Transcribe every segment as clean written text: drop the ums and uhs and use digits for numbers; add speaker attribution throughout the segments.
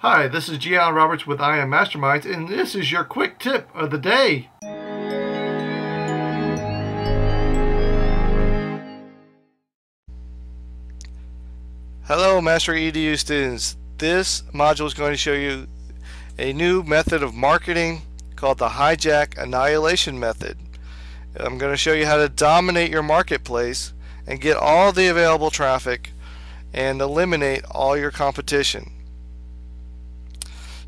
Speaker 1: Hi, this is Allan Roberts with I Am Masterminds, and this is your quick tip of the day. Hello, Master EDU students. This module is going to show you a new method of marketing called the Hijack Annihilation method. I'm going to show you how to dominate your marketplace and get all the available traffic and eliminate all your competition.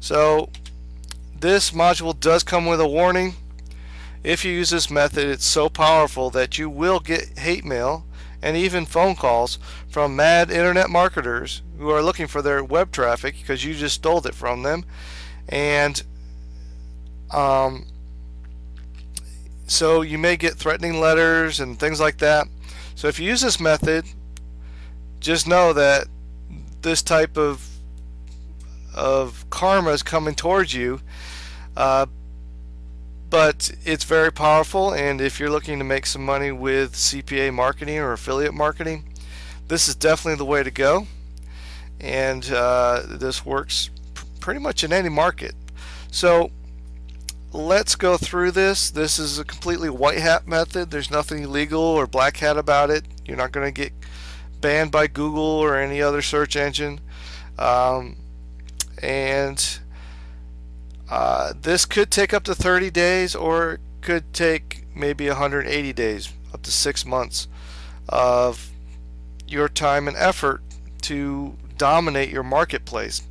Speaker 1: So this module does come with a warning. If you use this method, it's so powerful that you will get hate mail and even phone calls from mad internet marketers who are looking for their web traffic because you just stole it from them. And so you may get threatening letters and things like that. So if you use this method, just know that this type of karma is coming towards you, but it's very powerful. And if you're looking to make some money with CPA marketing or affiliate marketing, this is definitely the way to go. And this works pretty much in any market. So let's go through this. This is a completely white hat method. There's nothing illegal or black hat about it. You're not going to get banned by Google or any other search engine. This could take up to 30 days, or it could take maybe 180 days, up to 6 months of your time and effort to dominate your marketplace.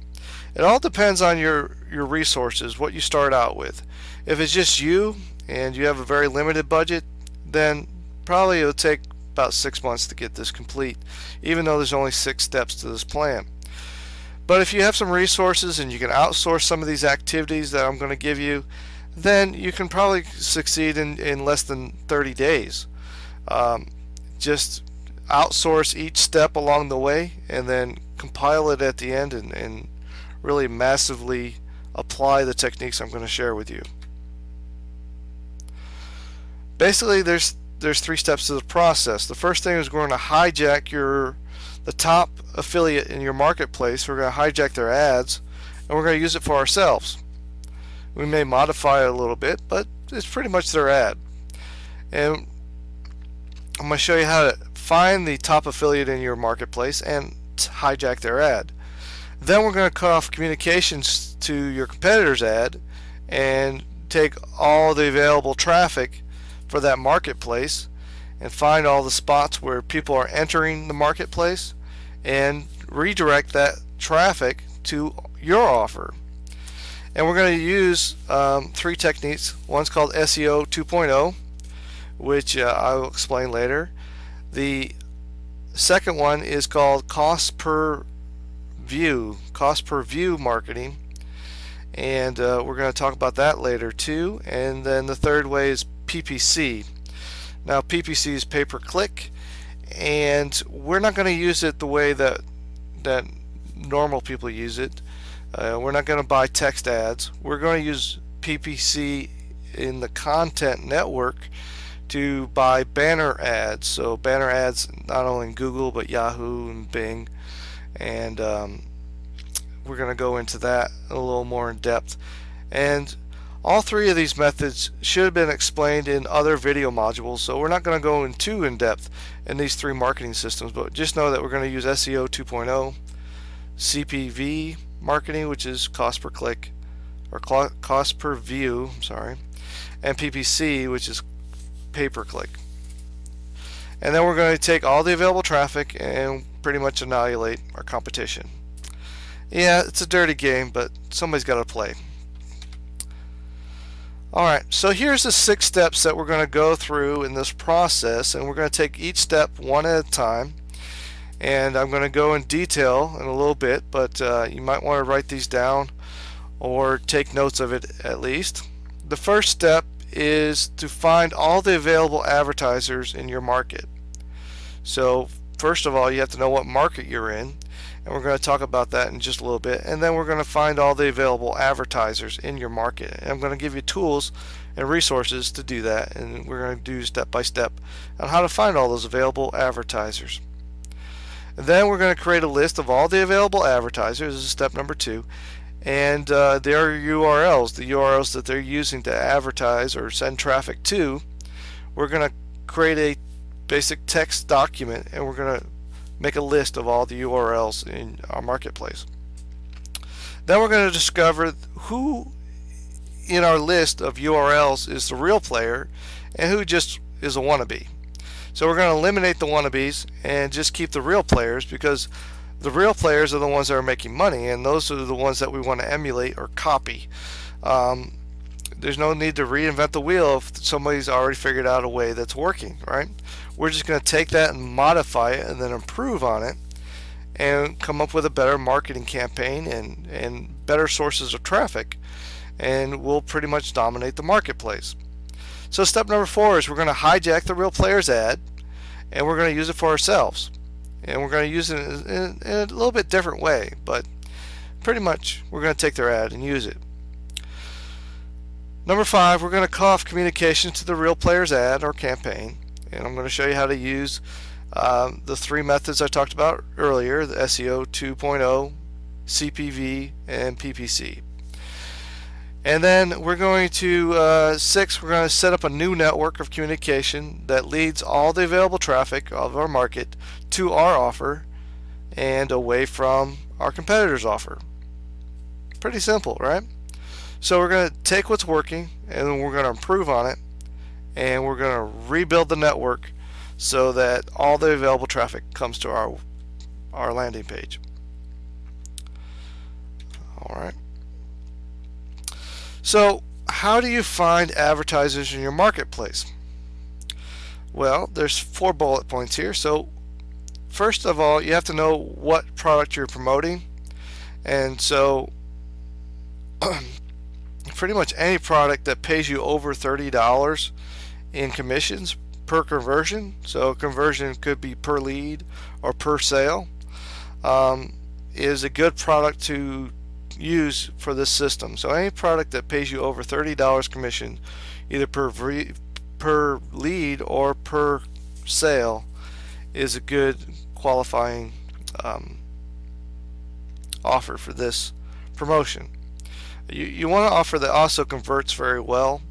Speaker 1: It all depends on your resources, what you start out with. If it's just you and you have a very limited budget, then probably it'll take about 6 months to get this complete, even though there's only 6 steps to this plan. But if you have some resources and you can outsource some of these activities that I'm going to give you, then you can probably succeed in less than 30 days. Just outsource each step along the way and then compile it at the end and really massively apply the techniques I'm going to share with you. Basically, there's 3 steps to the process. The first thing is we're going to hijack the top affiliate in your marketplace. We're going to hijack their ads and we're going to use it for ourselves. We may modify it a little bit, but it's pretty much their ad. And I'm going to show you how to find the top affiliate in your marketplace and hijack their ad. Then we're going to cut off communications to your competitor's ad and take all the available traffic for that marketplace and find all the spots where people are entering the marketplace and redirect that traffic to your offer. And we're going to use 3 techniques. One's called SEO 2.0, which I will explain later. The second one is called cost per view marketing, and we're going to talk about that later too. And then the third way is PPC. Now PPC is pay per click, and we're not going to use it the way that normal people use it. We're not going to buy text ads. We're going to use PPC in the content network to buy banner ads. So banner ads not only in Google but Yahoo and Bing, and we're going to go into that a little more in depth. And all 3 of these methods should have been explained in other video modules, so we're not going to go in too in depth in these 3 marketing systems, but just know that we're going to use SEO 2.0, CPV marketing, which is cost per click or cost per view, and PPC, which is pay per click. And then we're going to take all the available traffic and pretty much annihilate our competition. Yeah, it's a dirty game, but somebody's got to play. Alright, so here's the 6 steps that we're going to go through in this process, and we're going to take each step one at a time. And I'm going to go in detail in a little bit, but you might want to write these down or take notes of it at least. The first step is to find all the available advertisers in your market. So first of all, you have to know what market you're in, and we're going to talk about that in just a little bit. And then we're going to find all the available advertisers in your market, and I'm going to give you tools and resources to do that, and we're going to do step by step on how to find all those available advertisers. And then we're going to create a list of all the available advertisers. This is step number 2, and their URLs, the URLs that they're using to advertise or send traffic to. We're going to create a basic text document, and we're going to make a list of all the URLs in our marketplace. Then we're going to discover who in our list of URLs is the real player and who just is a wannabe. So we're going to eliminate the wannabes and just keep the real players, because the real players are the ones that are making money, and those are the ones that we want to emulate or copy. There's no need to reinvent the wheel if somebody's already figured out a way that's working, right? We're just going to take that and modify it and then improve on it and come up with a better marketing campaign and better sources of traffic, and we'll pretty much dominate the marketplace. So step number 4 is we're going to hijack the real player's ad, and we're going to use it for ourselves. And we're going to use it in a little bit different way, but pretty much we're going to take their ad and use it. Number 5, we're going to cut off communication to the real player's ad or campaign, and I'm going to show you how to use the 3 methods I talked about earlier, the SEO 2.0, CPV, and PPC. And then we're going to 6, we're going to set up a new network of communication that leads all the available traffic of our market to our offer and away from our competitors' offer. Pretty simple, right? So we're going to take what's working and then we're going to improve on it, and we're going to rebuild the network so that all the available traffic comes to our landing page. Alright. So how do you find advertisers in your marketplace? Well, there's 4 bullet points here. So first of all, you have to know what product you're promoting, and so pretty much any product that pays you over $30 in commissions per conversion, so conversion could be per lead or per sale, is a good product to use for this system. So any product that pays you over $30 commission, either per lead or per sale, is a good qualifying offer for this promotion. You want to offer that also converts very well,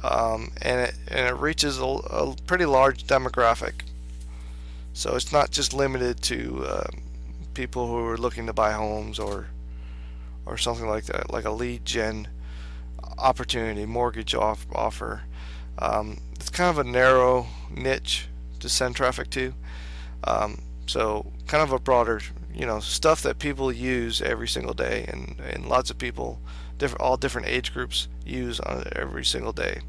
Speaker 1: and it reaches a pretty large demographic. So it's not just limited to people who are looking to buy homes or something like that, like a lead gen opportunity, mortgage offer. It's kind of a narrow niche to send traffic to. So kind of a broader, stuff that people use every single day, and lots of people, all different age groups, use on it every single day.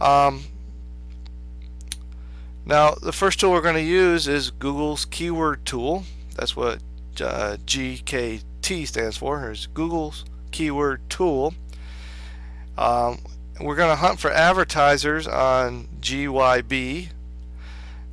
Speaker 1: Now the first tool we're going to use is Google's keyword tool. That's what GKT stands for. Is Google's keyword tool. We're going to hunt for advertisers on GYB.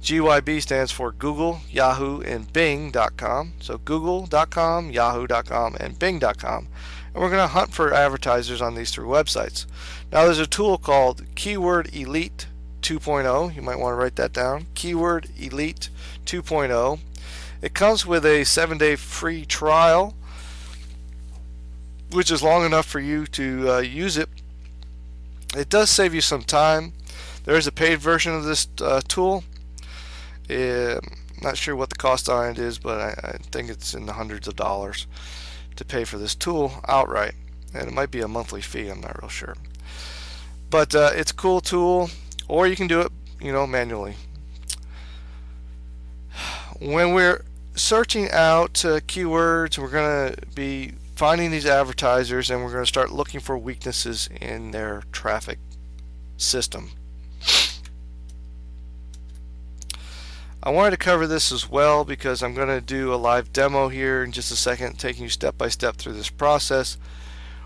Speaker 1: GYB stands for Google, Yahoo, and Bing.com. So Google.com, Yahoo.com, and Bing.com. And we're going to hunt for advertisers on these 3 websites. Now there's a tool called Keyword Elite 2.0. You might want to write that down. Keyword Elite 2.0. It comes with a 7-day free trial, which is long enough for you to use it. It does save you some time. There is a paid version of this tool. Not sure what the cost on it is, but I think it's in the hundreds of dollars to pay for this tool outright, and it might be a monthly fee. I'm not real sure, but it's a cool tool, or you can do it manually. When we're searching out keywords, we're going to be finding these advertisers, and we're going to start looking for weaknesses in their traffic system. I wanted to cover this as well because I'm going to do a live demo here in just a second, taking you step by step through this process.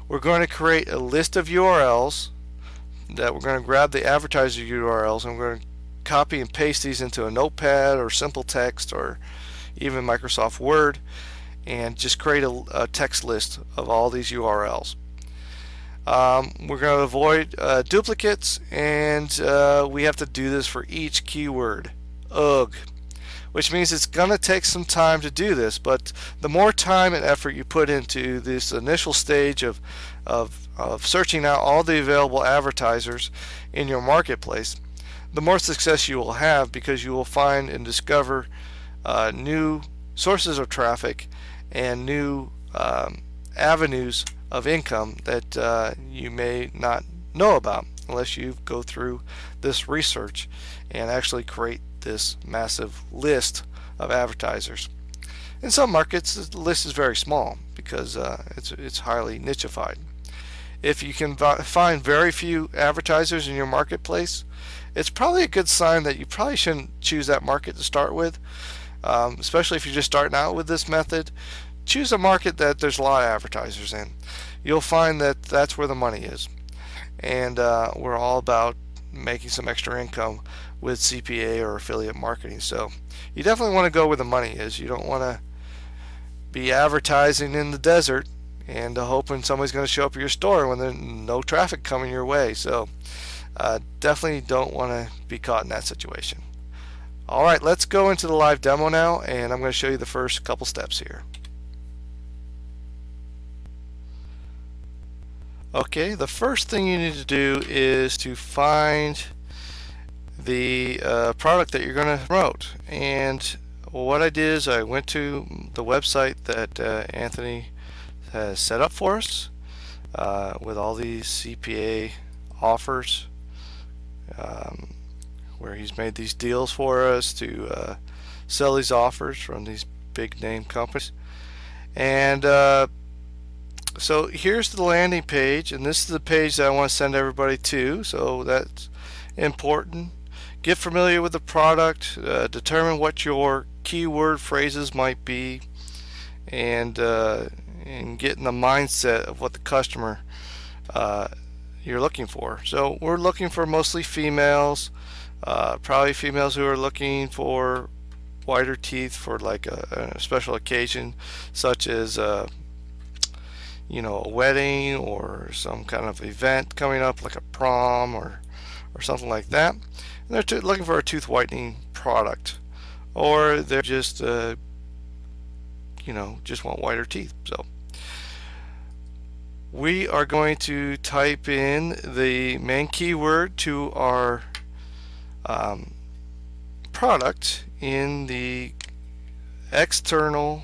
Speaker 1: We're going to create a list of URLs that we're going to grab the advertiser URLs, and we're going to copy and paste these into a notepad or simple text or even Microsoft Word, and just create a text list of all these URLs. We're going to avoid duplicates, and we have to do this for each keyword. Ugh. which means it's going to take some time to do this. But the more time and effort you put into this initial stage of searching out all the available advertisers in your marketplace, the more success you will have, because you will find and discover new sources of traffic and new avenues of income that you may not know about unless you go through this research and actually create this massive list of advertisers. In some markets, the list is very small because it's highly nichified. If you can find very few advertisers in your marketplace, it's probably a good sign that you probably shouldn't choose that market to start with, especially if you're just starting out with this method. Choose a market that there's a lot of advertisers in. You'll find that that's where the money is, and we're all about making some extra income with CPA or affiliate marketing. So you definitely want to go where the money is. You don't want to be advertising in the desert and hoping somebody's going to show up at your store when there's no traffic coming your way. So definitely don't want to be caught in that situation. Alright, let's go into the live demo now, and I'm going to show you the first couple steps here. Okay, the first thing you need to do is to find the product that you're going to promote. And what I did is I went to the website that Anthony has set up for us with all these CPA offers, where he's made these deals for us to sell these offers from these big name companies. And so here's the landing page, and this is the page that I want to send everybody to, so that's important. Get familiar with the product, determine what your keyword phrases might be, and get in the mindset of what the customer you're looking for. So we're looking for mostly females, probably females who are looking for whiter teeth for like a special occasion, such as you know, a wedding or some kind of event coming up, like a prom or something like that. And they're looking for a tooth whitening product, or they're just you know, just want whiter teeth. So we are going to type in the main keyword to our product in the external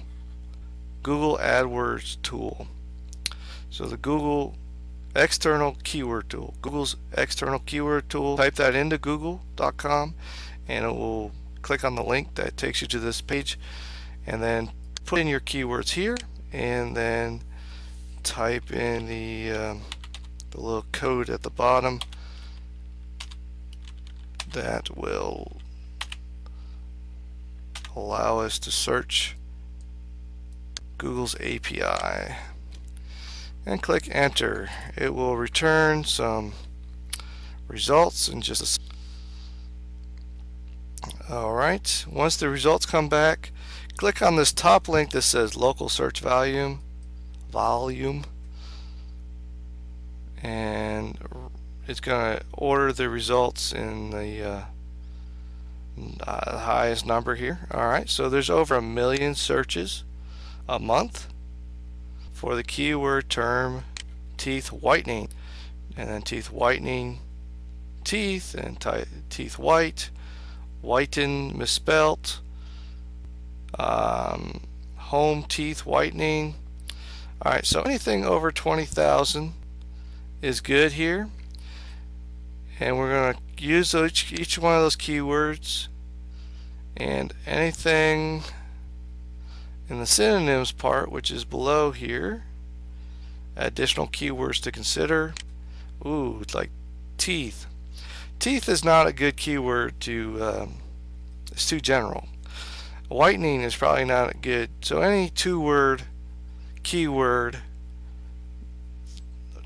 Speaker 1: Google AdWords tool. So the Google external keyword tool, Google's external keyword tool, type that into google.com and it will click on the link that takes you to this page, and then put in your keywords here, and then type in the little code at the bottom that will allow us to search Google's API, and click enter. It will return some results in just a alright, once the results come back, click on this top link that says local search volume, and it's going to order the results in the highest number here. Alright, so there's over 1 million searches a month for the keyword term teeth whitening, and then teeth whitening, teeth, and teeth white, whiten misspelt, home teeth whitening. Alright, so anything over 20,000 is good here, and we're going to use each one of those keywords, and anything in the synonyms part, which is below here, additional keywords to consider. Ooh, it's like teeth. Teeth is not a good keyword to, it's too general. Whitening is probably not good. So any 2-word keyword,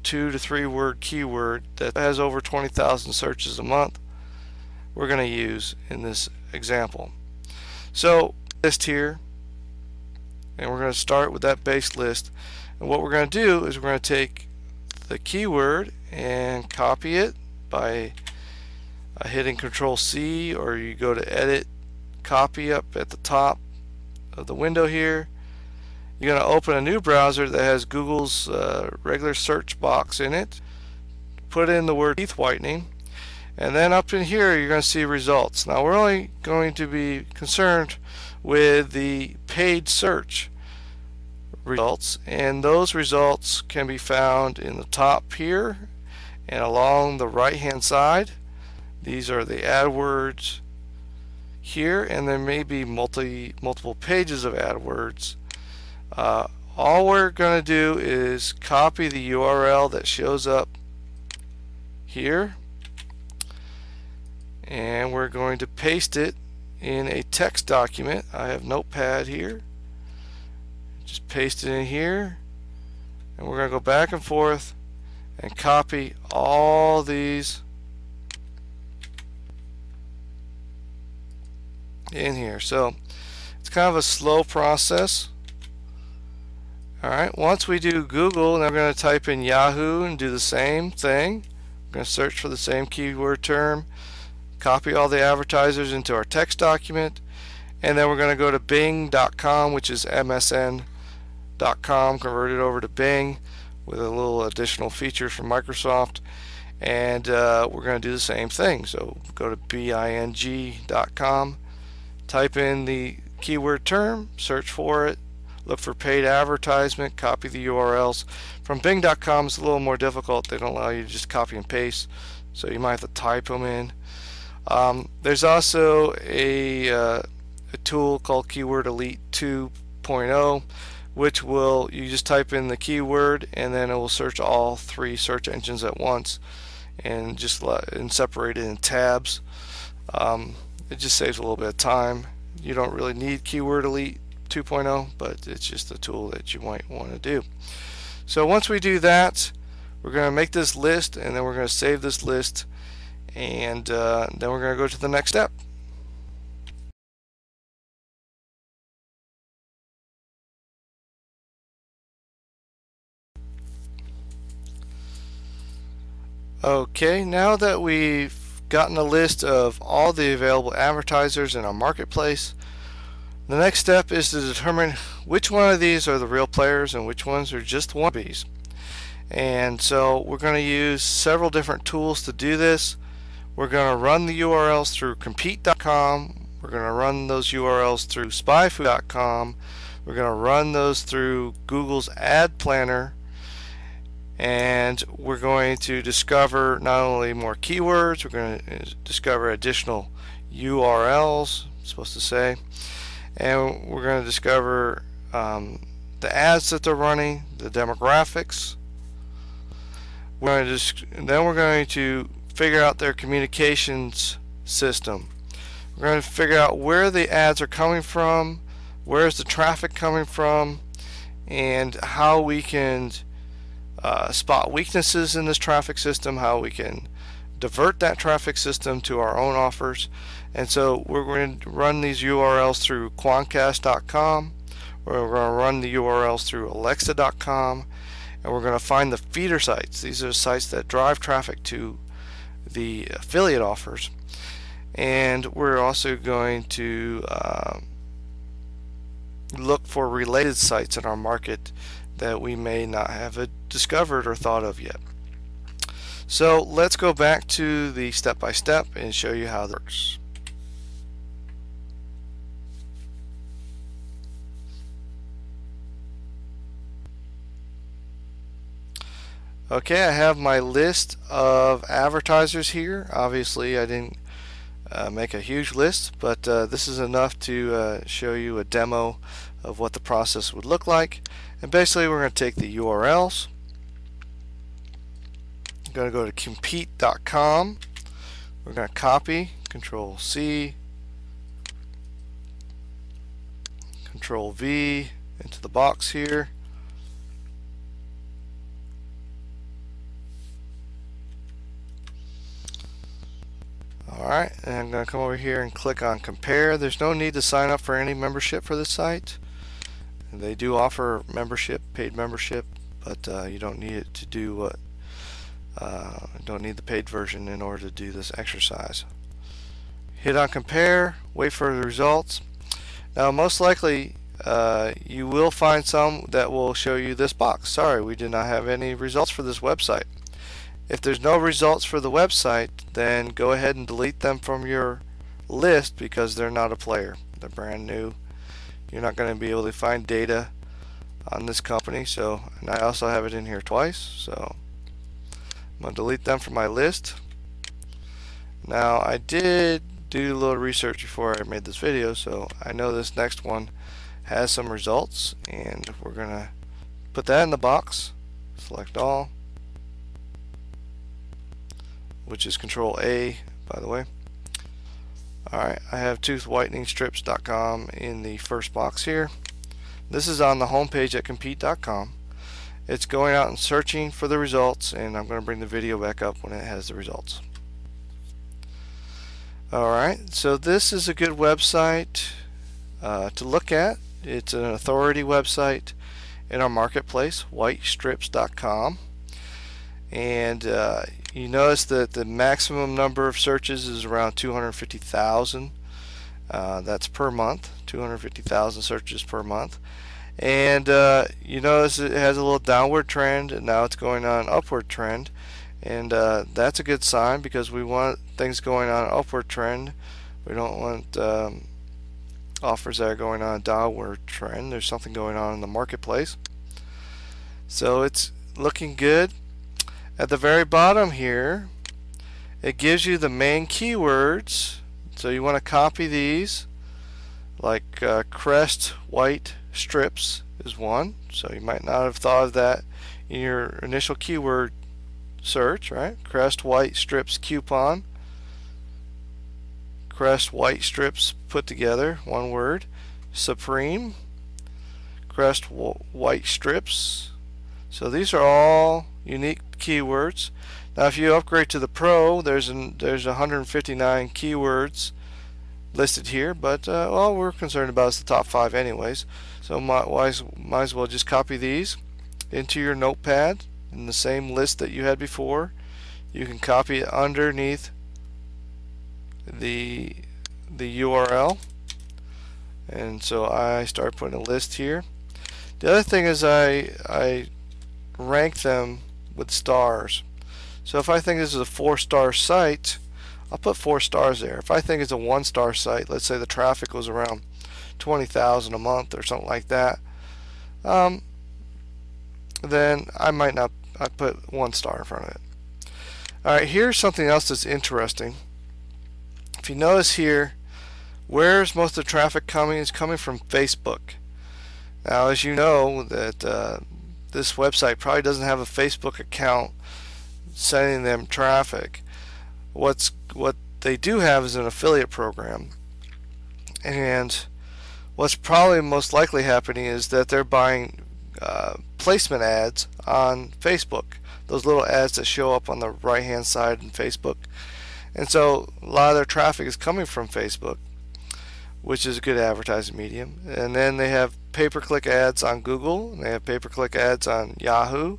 Speaker 1: 2 to 3 word keyword that has over 20,000 searches a month, we're going to use in this example. So list here, and we're going to start with that base list, and what we're going to do is we're going to take the keyword and copy it by hitting Control C, or you go to edit, copy up at the top of the window here. You're going to open a new browser that has Google's regular search box in it. Put in the word teeth whitening, and then up in here you're going to see results. Now we're only going to be concerned with the paid search results, and those results can be found in the top here and along the right hand side. These are the AdWords here, and there may be multiple pages of AdWords. All we're going to do is copy the URL that shows up here, and we're going to paste it in a text document. I have Notepad here. Just paste it in here, and we're going to go back and forth and copy all these in here. So it's kind of a slow process. Alright, once we do Google, then we're going to type in Yahoo and do the same thing. We're going to search for the same keyword term, copy all the advertisers into our text document, and then we're going to go to Bing.com, which is MSN.com, converted over to Bing with a little additional feature from Microsoft, and we're going to do the same thing. So go to Bing.com, type in the keyword term, search for it, look for paid advertisement, copy the URLs. From Bing.com it's a little more difficult. They don't allow you to just copy and paste, so you might have to type them in. There's also a tool called Keyword Elite 2.0, which you just type in the keyword and then it will search all 3 search engines at once and just separate it in tabs. It just saves a little bit of time. You don't really need Keyword Elite 2.0, but it's just a tool that you might want to do. So once we do that, we're going to make this list, and then we're going to save this list, and then we're going to go to the next step. Okay, now that we've gotten a list of all the available advertisers in our marketplace, the next step is to determine which one of these are the real players and which ones are just wannabes. And so we're going to use several different tools to do this. We're going to run the URLs through compete.com. We're going to run those URLs through SpyFu.com. We're going to run those through Google's Ad Planner. And we're going to discover not only more keywords, we're going to discover additional URLs, I'm supposed to say, and we're going to discover the ads that they're running, the demographics. Then we're going to figure out their communications system. We're going to figure out where the ads are coming from, where's the traffic coming from, and how we can spot weaknesses in this traffic system, how we can divert that traffic system to our own offers. And so we're going to run these URLs through Quantcast.com, we're going to run the URLs through Alexa.com, and we're going to find the feeder sites. These are sites that drive traffic to the affiliate offers. And we're also going to look for related sites in our market that we may not have discovered or thought of yet. So let's go back to the step-by-step and show you how that works. Okay, I have my list of advertisers here. Obviously I didn't make a huge list, but this is enough to show you a demo of what the process would look like. And basically we're going to take the URLs. I'm going to go to compete.com. We're going to copy, Control C, Control V into the box here. Alright, and I'm going to come over here and click on compare. There's no need to sign up for any membership for this site. They do offer membership, paid membership, but you don't need it to do what don't need the paid version in order to do this exercise. Hit on compare, wait for the results. Now most likely you will find some that will show you this box. Sorry, we did not have any results for this website. If there's no results for the website, then go ahead and delete them from your list because they're not a player. They're brand new. You're not going to be able to find data on this company. So, and I also have it in here twice. So I'm going to delete them from my list. Now I did do a little research before I made this video, so I know this next one has some results, and we're going to put that in the box. Select all, which is Control A, by the way. Alright, I have toothwhiteningstrips.com in the first box here. This is on the home page at compete.com. It's going out and searching for the results, and I'm going to bring the video back up when it has the results. Alright, so this is a good website to look at. It's an authority website in our marketplace, whitestrips.com. And you notice that the maximum number of searches is around 250,000. That's per month, 250,000 searches per month. And you notice it has a little downward trend, and now it's going on an upward trend. And that's a good sign because we want things going on an upward trend. We don't want offers that are going on a downward trend. There's something going on in the marketplace. So it's looking good. At the very bottom here, it gives you the main keywords. So you want to copy these, like crest white strips is one. So you might not have thought of that in your initial keyword search, right? Crest white strips coupon. Crest white strips put together, one word. Supreme. Crest white strips. So these are all unique keywords. Now if you upgrade to the Pro, there's 159 keywords listed here, but all we're concerned about is the top 5 anyways. So might as well just copy these into your notepad in the same list that you had before. You can copy it underneath the URL, and so I start putting a list here. The other thing is I rank them with stars. So if I think this is a 4-star site, I'll put 4 stars there. If I think it's a 1-star site, let's say the traffic was around 20,000 a month or something like that, then I might not. I put 1 star in front of it. Alright, here's something else that's interesting. If you notice here, where's most of the traffic coming? It's coming from Facebook. Now as you know that this website probably doesn't have a Facebook account sending them traffic. What they do have is an affiliate program, and what's probably most likely happening is that they're buying placement ads on Facebook, those little ads that show up on the right hand side in Facebook. And so a lot of their traffic is coming from Facebook, which is a good advertising medium. And then they have pay-per-click ads on Google, and they have pay-per-click ads on Yahoo.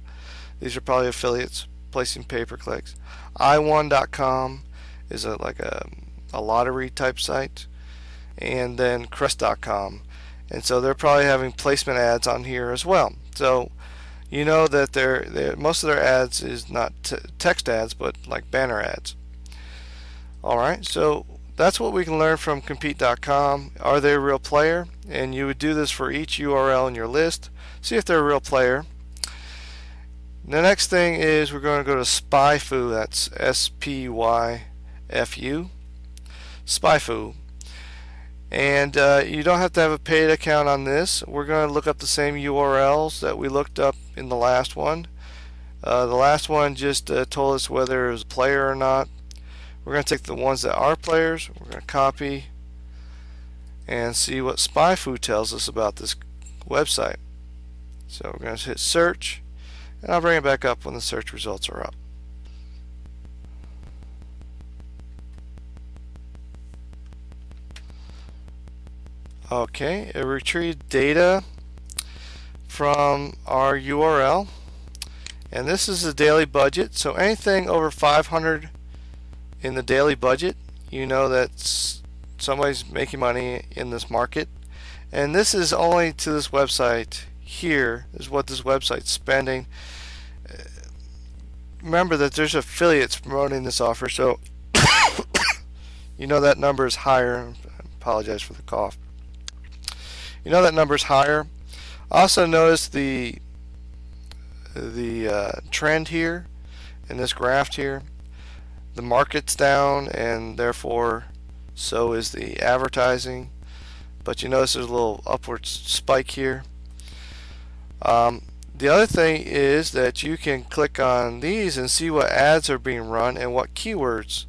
Speaker 1: These are probably affiliates placing pay-per-clicks. i1.com is like a lottery type site, and then crest.com. And so they're probably having placement ads on here as well. So you know that most of their ads is not text ads, but like banner ads. Alright, so that's what we can learn from compete.com. Are they a real player? And you would do this for each URL in your list. See if they're a real player. The next thing is we're going to go to SpyFu. That's SpyFu. SpyFu. And you don't have to have a paid account on this. We're going to look up the same URLs that we looked up in the last one. The last one just told us whether it was a player or not. We're going to take the ones that are players. We're going to copy and see what SpyFu tells us about this website. So we're going to hit search, and I'll bring it back up when the search results are up. Okay, it retrieved data from our URL, and this is the daily budget. So anything over 500 in the daily budget, you know that somebody's making money in this market. And this is only to this website here, is what this website's spending. Remember that there's affiliates promoting this offer, so you know that number is higher. I apologize for the cough. You know that number is higher. Also notice the trend here in this graph here. The market's down, and therefore so is the advertising. But you notice there's a little upward spike here. The other thing is that you can click on these and see what ads are being run and what keywords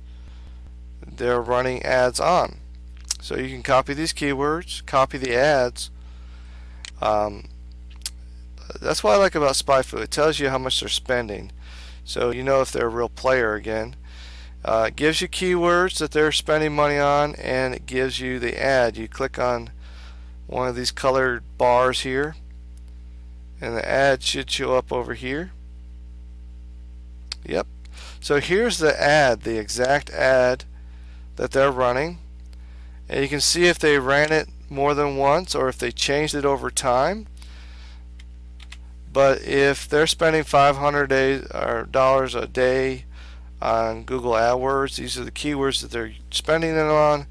Speaker 1: they're running ads on. So you can copy these keywords, copy the ads. That's what I like about SpyFu. It tells you how much they're spending, so you know if they're a real player again. It gives you keywords that they're spending money on, and it gives you the ad. You click on one of these colored bars here, and the ad should show up over here. Yep. So here's the ad, the exact ad that they're running, and you can see if they ran it more than once or if they changed it over time. But if they're spending $500 a day on Google AdWords, these are the keywords that they're spending it on,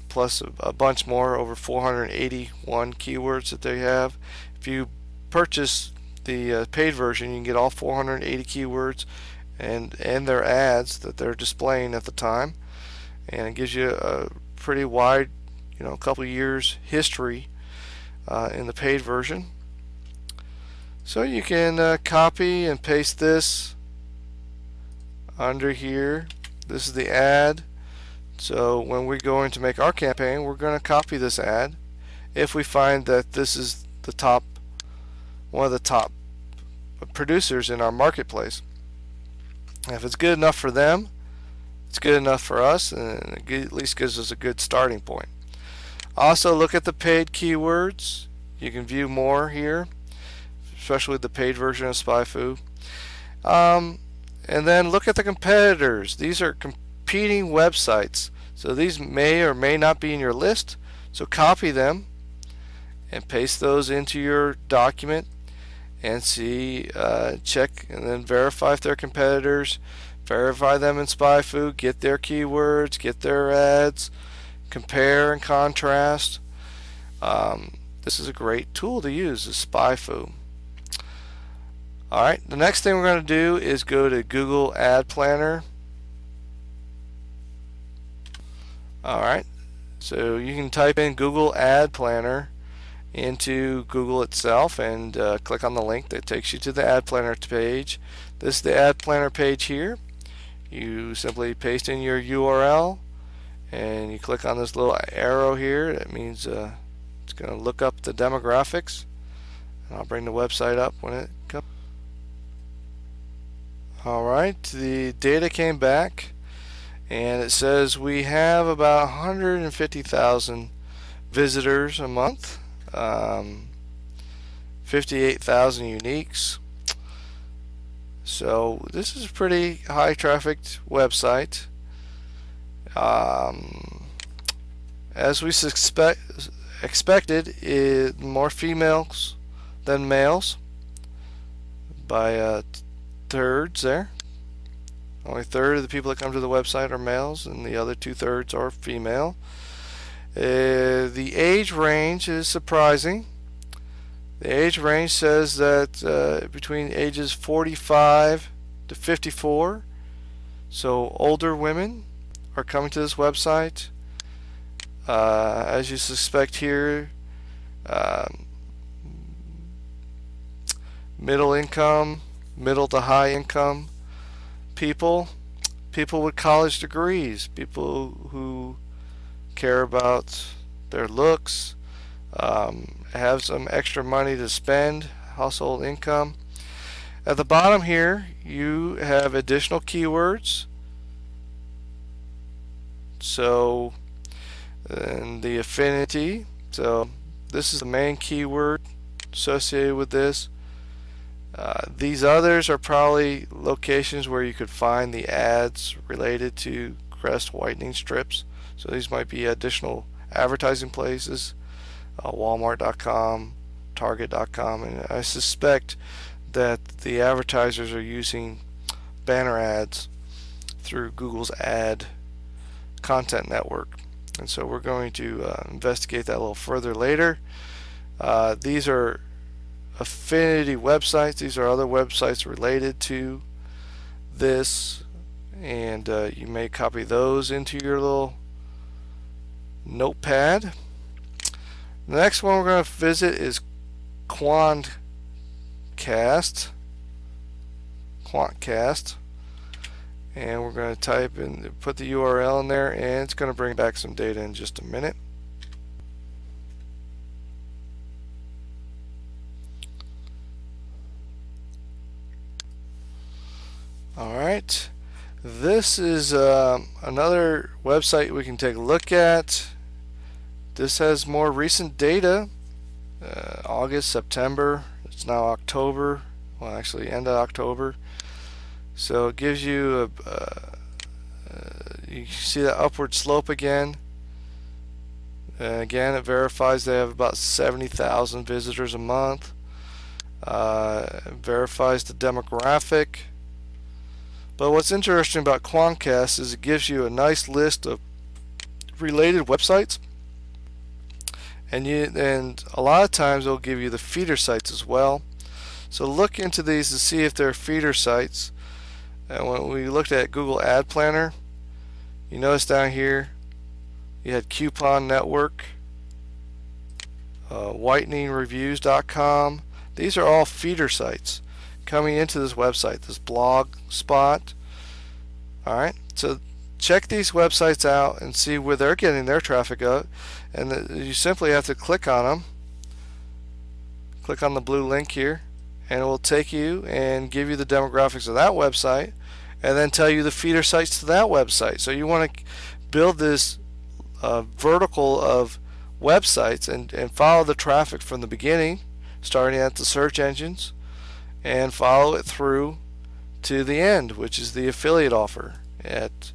Speaker 1: plus a bunch more, over 481 keywords that they have. If you purchase the paid version, you can get all 480 keywords and their ads that they're displaying at the time, and it gives you a pretty wide, a couple years history in the paid version. So you can copy and paste this under here. This is the ad. So when we're going to make our campaign, we're going to copy this ad if we find that this is the top, one of the top producers in our marketplace. If it's good enough for them, it's good enough for us, and it at least gives us a good starting point. Also, look at the paid keywords. You can view more here, especially the paid version of SpyFu. And then look at the competitors. These are competing websites, so these may or may not be in your list. So copy them and paste those into your document and see, check, and then verify if they're competitors. Verify them in SpyFu. Get their keywords, get their ads, compare and contrast. This is a great tool to use, is SpyFu. Alright, the next thing we're going to do is go to Google Ad Planner. Alright, so you can type in Google Ad Planner into Google itself and click on the link that takes you to the Ad Planner page. This is the Ad Planner page here. You simply paste in your URL and you click on this little arrow here. That means it's going to look up the demographics. And I'll bring the website up when it comes. Alright, the data came back and it says we have about 150,000 visitors a month, 58,000 uniques. So this is a pretty high trafficked website. As we expected, more females than males by thirds there. Only a third of the people that come to the website are males, and the other 2/3 are female. The age range is surprising. The age range says that between ages 45 to 54, so older women are coming to this website. As you suspect here, middle income, middle to high income people, people with college degrees, people who care about their looks, have some extra money to spend, household income. At the bottom here you have additional keywords, so and the affinity, so this is the main keyword associated with this. These others are probably locations where you could find the ads related to crest whitening strips. So these might be additional advertising places, Walmart.com, Target.com, and I suspect that the advertisers are using banner ads through Google's ad content network. And so we're going to investigate that a little further later. These are affinity websites. These are other websites related to this, and you may copy those into your little notepad. The next one we're going to visit is Quantcast. And we're going to type in, put the URL in there, and it's going to bring back some data in just a minute. Alright, this is another website we can take a look at. This has more recent data, August, September, it's now October, well actually end of October. So it gives you you see that upward slope again. Again, it verifies they have about 70,000 visitors a month. It verifies the demographic. But what's interesting about Quantcast is it gives you a nice list of related websites, and a lot of times it'll give you the feeder sites as well. So look into these to see if they're feeder sites. And when we looked at Google Ad Planner, you notice down here you had Coupon Network, whiteningreviews.com. These are all feeder sites coming into this website, this blog spot. Alright, so check these websites out and see where they're getting their traffic up, and you simply have to click on them. Click on the blue link here, and it will take you and give you the demographics of that website, and then tell you the feeder sites to that website. So you want to build this vertical of websites and follow the traffic from the beginning, starting at the search engines, and follow it through to the end, which is the affiliate offer at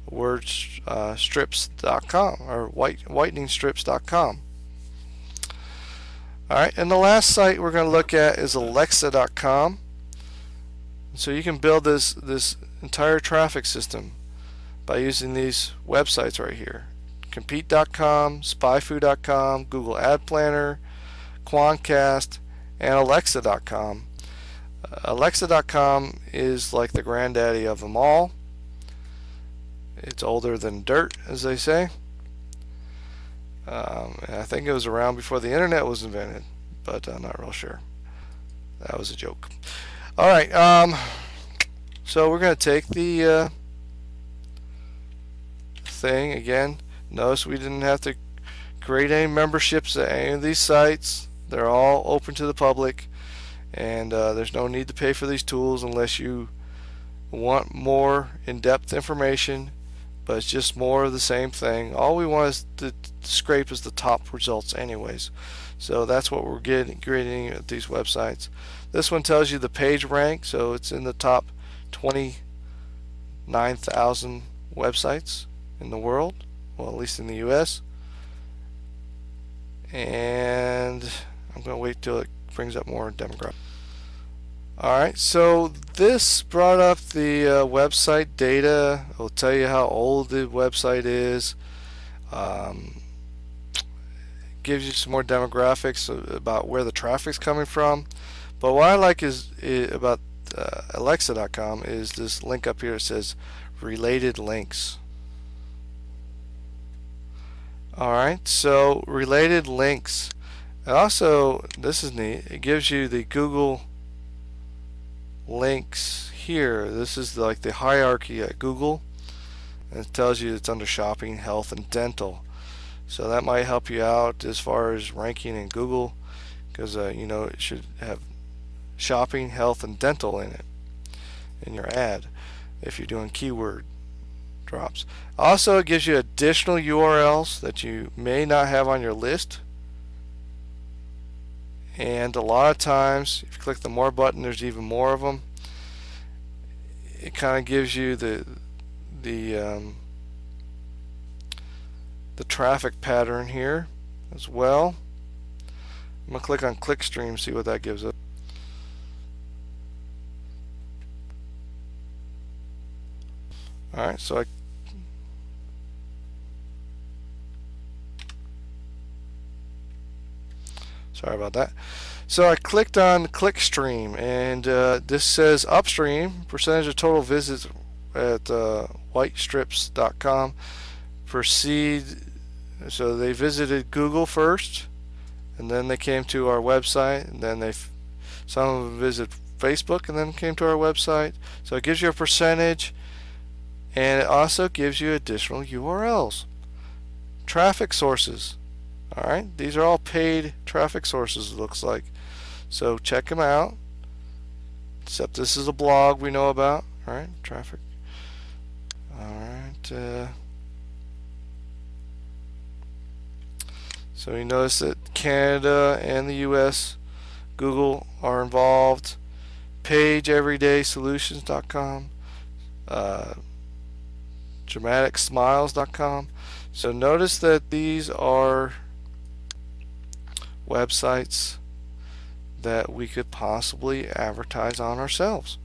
Speaker 1: wordstrips.com or whiteningstrips.com. Alright, and the last site we're going to look at is Alexa.com. So you can build this entire traffic system by using these websites right here. Compete.com, SpyFu.com, Google Ad Planner, Quantcast, and Alexa.com. Alexa.com is like the granddaddy of them all. It's older than dirt, as they say. And I think it was around before the internet was invented, but I'm not real sure. That was a joke. Alright, so we're going to take the thing again. Notice we didn't have to create any memberships at any of these sites. They're all open to the public, and there's no need to pay for these tools unless you want more in-depth information, but it's just more of the same thing. All we want is to scrape is the top results anyways. So that's what we're getting at these websites. This one tells you the page rank, so it's in the top 29,000 websites in the world, well, at least in the US. And I'm going to wait till it brings up more demographics. Alright, so this brought up the website data. It'll tell you how old the website is. Gives you some more demographics about where the traffic's coming from. But what I like is about Alexa.com is this link up here that says related links. Alright, so related links. And also, this is neat, it gives you the Google links here. This is like the hierarchy at Google, and it tells you it's under shopping, health, and dental. So that might help you out as far as ranking in Google, because you know it should have shopping, health, and dental in it in your ad if you're doing keyword drops. Also, it gives you additional URLs that you may not have on your list, and a lot of times if you click the more button, there's even more of them. It kind of gives you the the traffic pattern here as well. I'm going to click on clickstream, see what that gives us. Alright, so sorry about that. So I clicked on clickstream, and this says upstream, percentage of total visits at whitestrips.com. Proceed. So they visited Google first, and then they came to our website, and then some of them visited Facebook and then came to our website. So it gives you a percentage, and it also gives you additional URLs. Traffic sources. Alright, these are all paid traffic sources, it looks like. So check them out. Except this is a blog we know about. Alright, traffic. Alright. So you notice that Canada and the US, Google are involved. PageEverydaySolutions.com, DramaticSmiles.com. So notice that these are websites that we could possibly advertise on ourselves.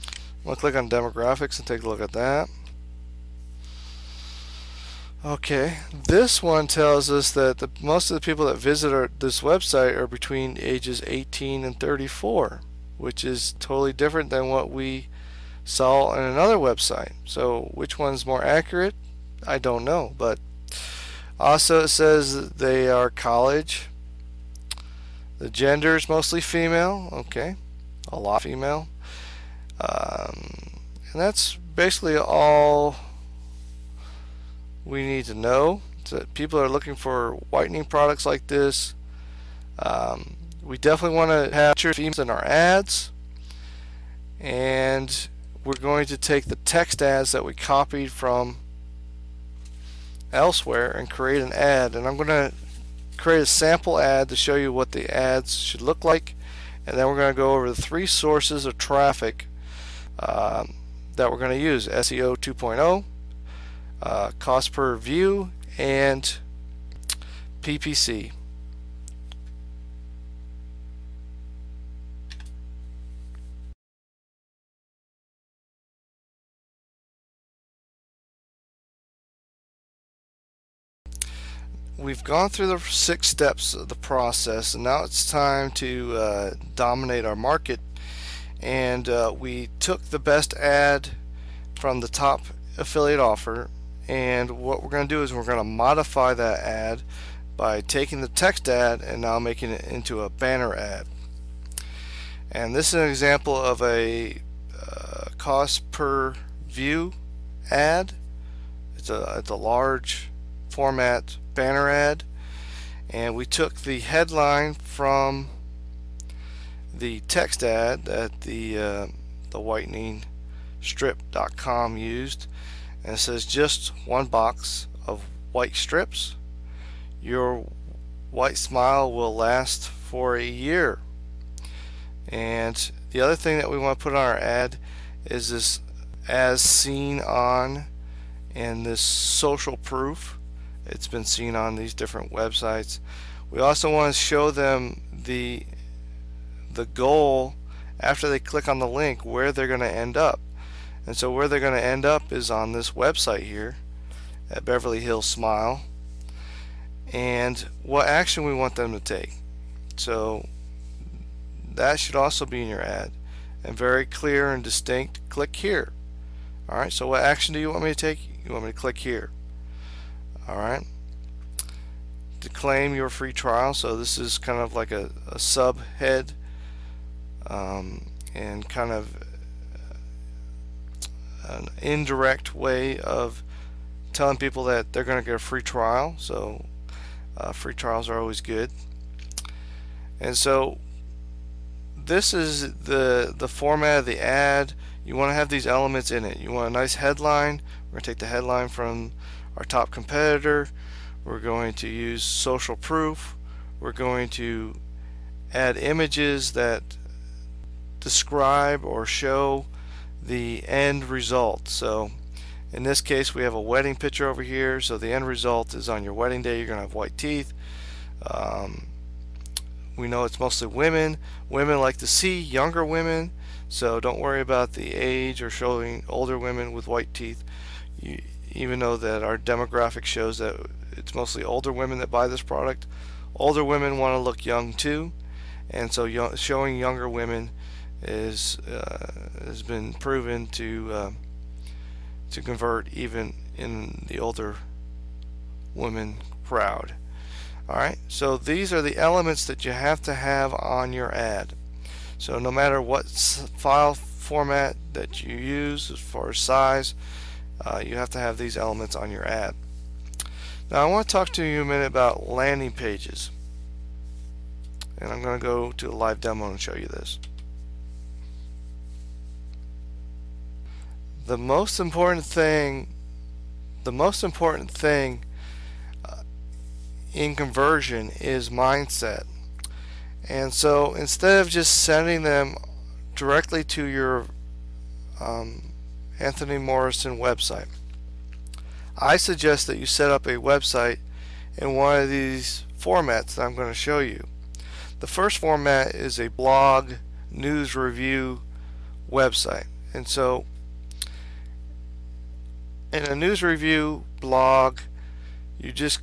Speaker 1: I'm going to click on demographics and take a look at that. Okay, this one tells us that most of the people that visit this website are between ages 18 and 34, which is totally different than what we saw on another website. So which one's more accurate? I don't know, but also it says they are college. The gender is mostly female. Okay, a lot female. And that's basically all we need to know. So people are looking for whitening products like this. We definitely want to have themes in our ads, and we're going to take the text ads that we copied from elsewhere and create an ad. And I'm going to create a sample ad to show you what the ads should look like, and then we're going to go over the 3 sources of traffic that we're going to use: SEO 2.0, cost per view, and PPC. We've gone through the 6 steps of the process, and now it's time to dominate our market. And we took the best ad from the top affiliate offer, and what we're going to do is we're going to modify that ad by taking the text ad and now making it into a banner ad. And this is an example of a cost per view ad. It's a large format banner ad, and we took the headline from the text ad that the whiteningstrip.com used, and it says just 1 box of white strips. Your white smile will last for a year. And the other thing that we want to put on our ad is this as seen on, and this social proof. It's been seen on these different websites. We also want to show them the goal after they click on the link, where they're going to end up. And so where they're going to end up is on this website here at Beverly Hills Smile, and what action we want them to take. So that should also be in your ad, and very clear and distinct: click here. Alright, so what action do you want me to take? You want me to click here. Alright, to claim your free trial. So this is kind of like a subhead, and kind of an indirect way of telling people that they're going to get a free trial. So free trials are always good. And so this is the format of the ad. You want to have these elements in it. You want a nice headline. We're going to take the headline from our top competitor. We're going to use social proof. We're going to add images that describe or show the end result. So in this case we have a wedding picture over here, so the end result is on your wedding day you're gonna have white teeth. We know it's mostly women. Women like to see younger women, so don't worry about the age or showing older women with white teeth. Even though that our demographic shows that it's mostly older women that buy this product, older women want to look young too, and so showing younger women has been proven to convert even in the older women crowd. Alright, so these are the elements that you have to have on your ad. So no matter what file format that you use as far as size, you have to have these elements on your ad. Now I want to talk to you a minute about landing pages. And I'm going to go to a live demo and show you this. The most important thing in conversion is mindset. And so instead of just sending them directly to your Anthony Morrison website, I suggest that you set up a website in one of these formats that I'm going to show you. The first format is a blog news review website. And so in a news review blog, you just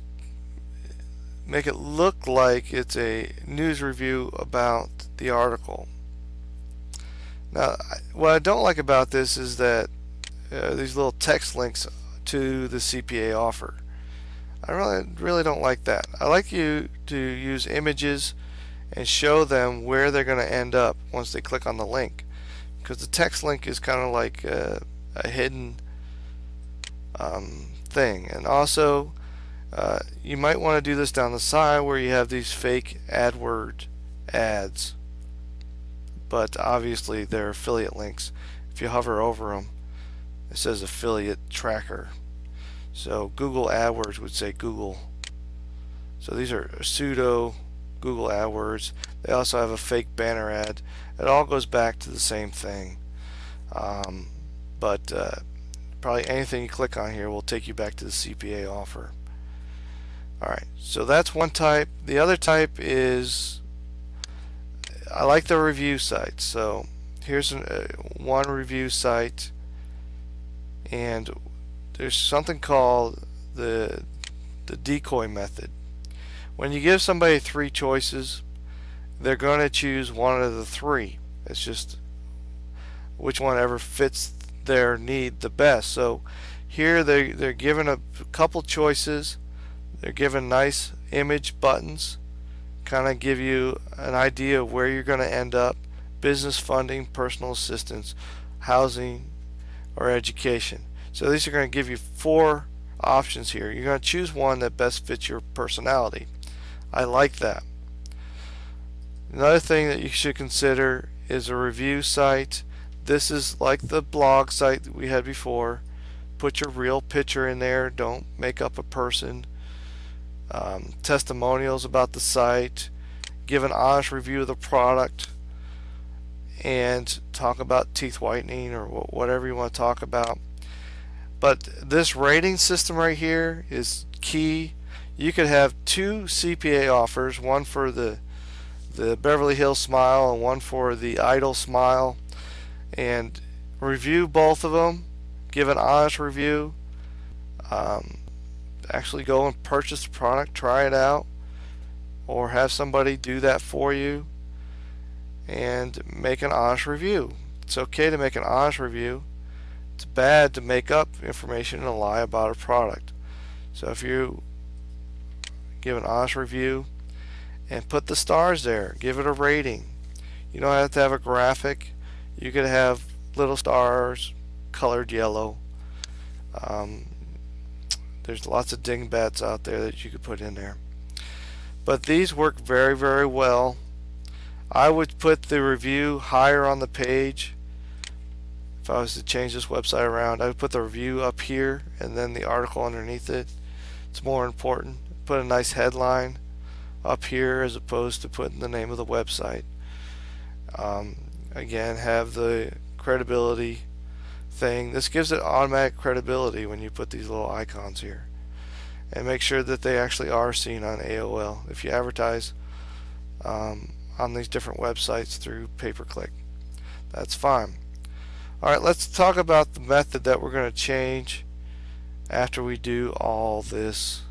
Speaker 1: make it look like it's a news review about the article. Now, what I don't like about this is that these little text links to the CPA offer. I really don't like that. I like you to use images and show them where they're going to end up once they click on the link, because the text link is kind of like a hidden thing. And also you might want to do this down the side where you have these fake AdWord ads, but obviously they're affiliate links. If you hover over them, it says affiliate tracker. So Google AdWords would say Google. So these are pseudo Google AdWords. They also have a fake banner ad. It all goes back to the same thing. But probably anything you click on here will take you back to the CPA offer. Alright, so that's one type. The other type is, I like the review sites. So here's one review site, and there's something called the decoy method. When you give somebody three choices, they're going to choose one of the three. It's just which one ever fits their need the best. So here they're given a couple choices. They're given nice image buttons, kind of give you an idea of where you're going to end up: business funding, personal assistance, housing, or education. So these are going to give you four options here. You're going to choose one that best fits your personality. I like that. Another thing that you should consider is a review site. This is like the blog site that we had before. Put your real picture in there. Don't make up a person. Testimonials about the site. Give an honest review of the product, and talk about teeth whitening or whatever you want to talk about. But this rating system right here is key. You could have two CPA offers, one for the Beverly Hills Smile and one for the Idle Smile, and review both of them. Give an honest review. Actually go and purchase the product, try it out, or have somebody do that for you and make an honest review. It's okay to make an honest review. It's bad to make up information and lie about a product. So if you give an honest review and put the stars there, give it a rating. You don't have to have a graphic. You could have little stars colored yellow. There's lots of dingbats out there that you could put in there. But these work very, very well. I would put the review higher on the page. If I was to change this website around, I would put the review up here and then the article underneath it. It's more important. Put a nice headline up here as opposed to putting the name of the website. Again, have the credibility thing, this gives it automatic credibility when you put these little icons here. And make sure that they actually are seen on AOL if you advertise on these different websites through pay-per-click. That's fine. Alright, let's talk about the method that we're going to change after we do all this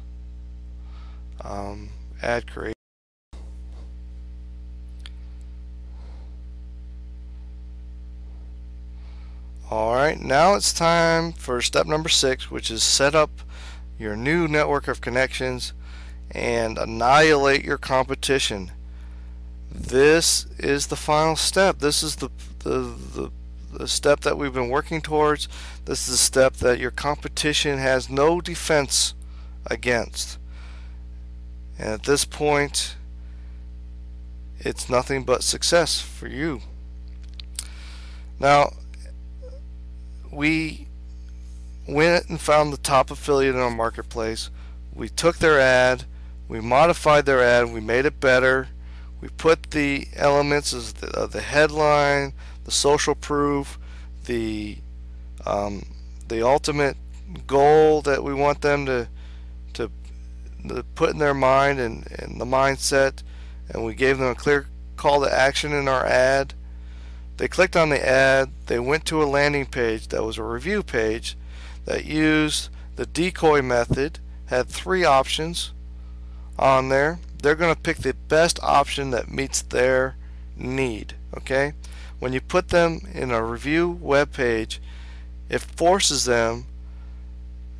Speaker 1: ad creation. Alright, now it's time for step number 6, which is set up your new network of connections and annihilate your competition. This is the final step. This is the step that we've been working towards. This is the step that your competition has no defense against. And at this point, it's nothing but success for you. Now, we went and found the top affiliate in our marketplace. We took their ad, we modified their ad, we made it better. We put the elements of the headline, the social proof, the ultimate goal that we want them to put in their mind and the mindset, and we gave them a clear call to action in our ad. They clicked on the ad, they went to a landing page that was a review page that used the decoy method, had 3 options on there. They're going to pick the best option that meets their need. Okay? When you put them in a review web page, it forces them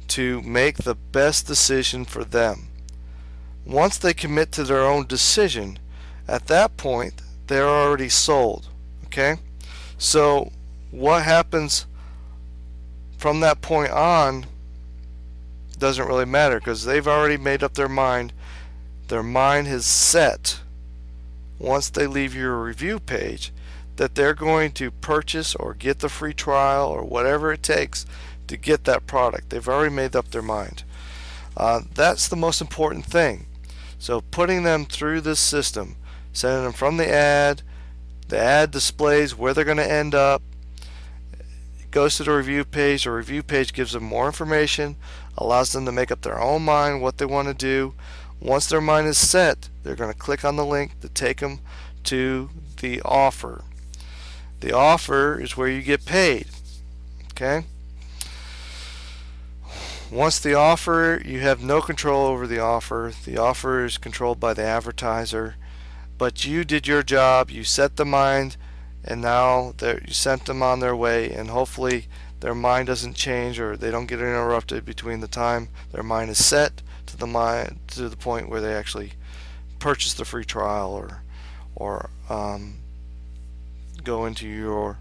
Speaker 1: to make the best decision for them. Once they commit to their own decision, at that point they're already sold. Okay? So what happens from that point on doesn't really matter, because they've already made up their mind. Their mind is set once they leave your review page that they're going to purchase or get the free trial or whatever it takes to get that product. They've already made up their mind. That's the most important thing. So putting them through this system, sending them from the ad displays where they're going to end up. It goes to the review page. The review page gives them more information, allows them to make up their own mind what they want to do. Once their mind is set, they're going to click on the link to take them to the offer. The offer is where you get paid. Okay? Once the offer, you have no control over the offer. The offer is controlled by the advertiser. But you did your job, you set the mind, and now you sent them on their way, and hopefully their mind doesn't change or they don't get interrupted between the time their mind is set to the point where they actually purchase the free trial or go into your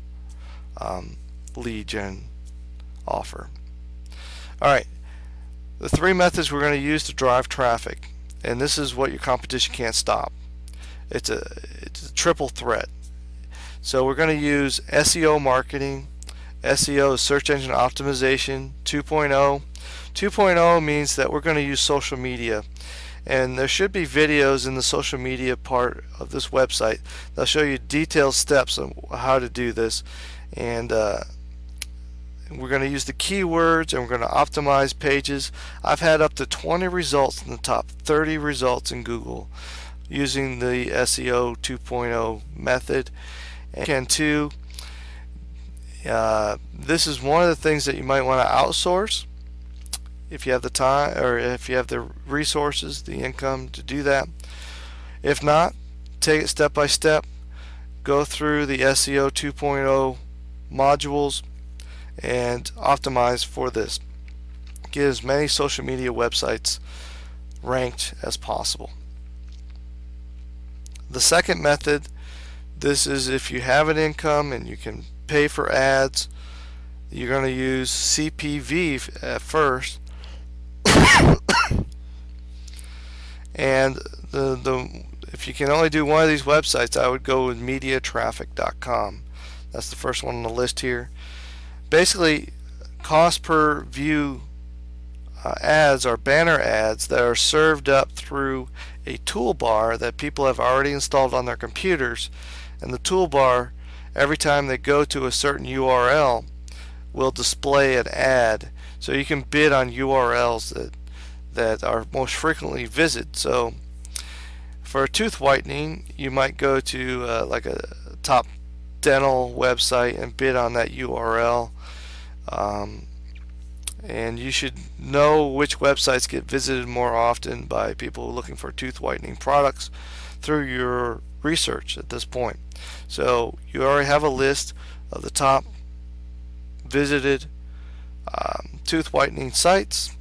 Speaker 1: lead gen offer. Alright, the 3 methods we're going to use to drive traffic, and this is what your competition can't stop. It's a triple threat. So we're going to use SEO marketing. SEO is search engine optimization 2.0. 2.0 means that we're going to use social media, and there should be videos in the social media part of this website. They'll show you detailed steps on how to do this, and we're going to use the keywords, and we're going to optimize pages. I've had up to 20 results in the top 30 results in Google using the SEO 2.0 method. And too, this is one of the things that you might want to outsource if you have the time or if you have the resources, the income to do that. If not, take it step by step, go through the SEO 2.0 modules and optimize for this. Get as many social media websites ranked as possible. The second method, this is if you have an income and you can pay for ads, you're going to use CPV at first. And if you can only do one of these websites, I would go with mediatraffic.com. That's the first one on the list here. Basically, cost per view ads are banner ads that are served up through a toolbar that people have already installed on their computers, and the toolbar, every time they go to a certain URL, will display an ad, so you can bid on URLs that are most frequently visited. So for tooth whitening, you might go to like a top dental website and bid on that URL. And you should know which websites get visited more often by people looking for tooth whitening products through your research at this point. So you already have a list of the top visited tooth whitening sites.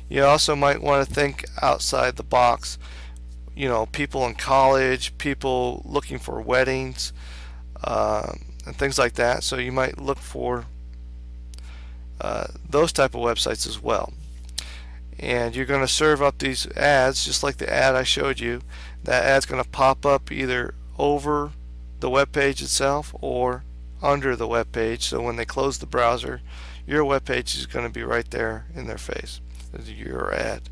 Speaker 1: You also might want to think outside the box. You know, people in college, people looking for weddings, and things like that. So you might look for those type of websites as well. And you're going to serve up these ads just like the ad I showed you. That ad's going to pop up either over the web page itself or under the web page, so when they close the browser, your web page is going to be right there in their face, your ad.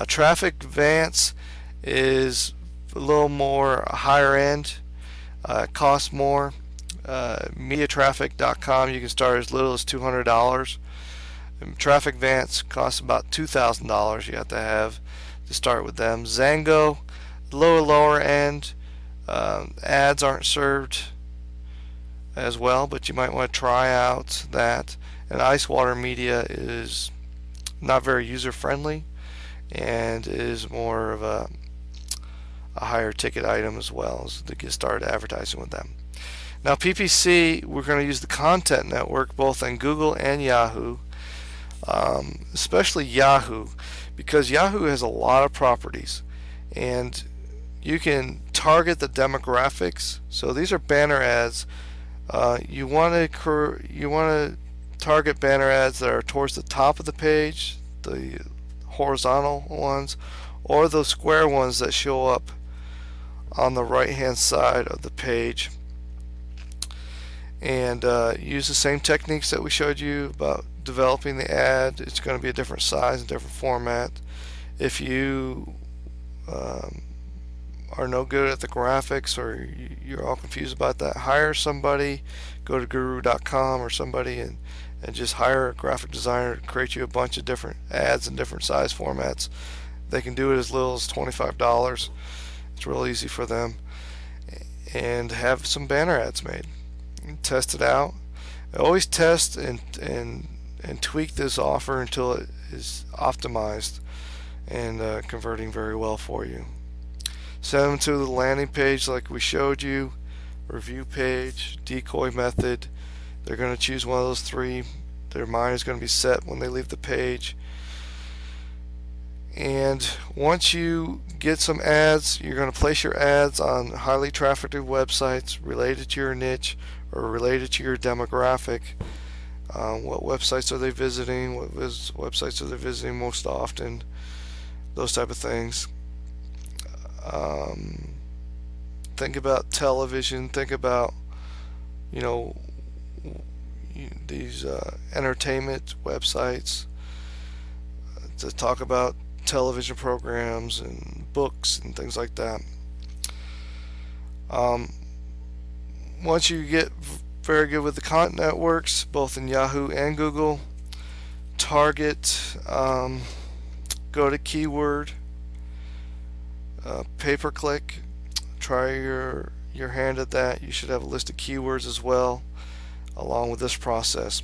Speaker 1: Traffic Advance is a little more higher end, costs more. Mediatraffic.com, you can start as little as $200. Traffic Advance costs about $2,000 you have to have to start with them. Zango, lower end, ads aren't served as well, but you might want to try out that. And Icewater Media is not very user friendly and is more of a higher ticket item as well, as to get started advertising with them. Now PPC, we're going to use the content network both on Google and Yahoo, especially Yahoo, because Yahoo has a lot of properties and you can target the demographics. So these are banner ads. You want to target banner ads that are towards the top of the page, the horizontal ones, or those square ones that show up on the right hand side of the page. And use the same techniques that we showed you about developing the ad. It's going to be a different size and different format. If you are no good at the graphics, or you're all confused about that, hire somebody. Go to guru.com or somebody and just hire a graphic designer to create you a bunch of different ads in different size formats. They can do it as little as $25. It's real easy for them, and have some banner ads made. Test it out. Always test and tweak this offer until it is optimized and converting very well for you. Send them to the landing page like we showed you, review page, decoy method. They're going to choose one of those three. Their mind is going to be set when they leave the page. And once you get some ads, you're going to place your ads on highly trafficked websites related to your niche or related to your demographic. What websites are they visiting? What websites are they visiting most often? Those type of things. Think about television. Think about, you know, these entertainment websites to talk about television programs and books and things like that. Once you get very good with the content networks, both in Yahoo and Google, target, go to keyword, pay-per-click, try your hand at that. You should have a list of keywords as well along with this process.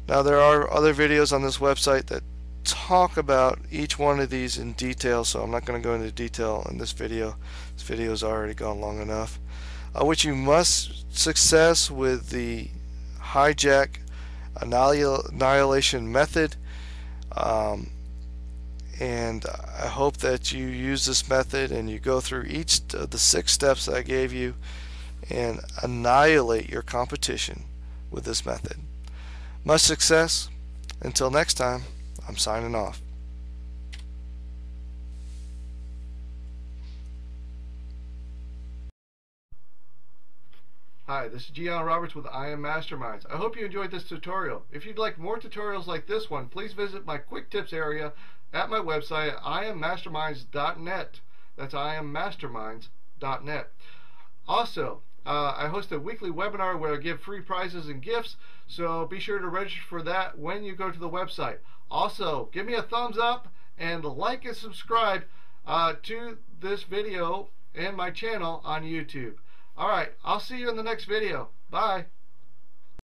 Speaker 1: Now there are other videos on this website that talk about each one of these in detail, so I'm not going to go into detail in this video. This video has already gone long enough. Which you must success with the Hijack Annihilation method, and I hope that you use this method and you go through each of the 6 steps that I gave you and annihilate your competition with this method. Much success. Until next time, I'm signing off. Hi, this is Gian Roberts with I Am Masterminds. I hope you enjoyed this tutorial. If you'd like more tutorials like this one, please visit my quick tips area at my website, iammasterminds.net. That's iammasterminds.net. Also, I host a weekly webinar where I give free prizes and gifts, so be sure to register for that when you go to the website. Also, give me a thumbs up and like and subscribe to this video and my channel on YouTube. Alright, I'll see you in the next video. Bye.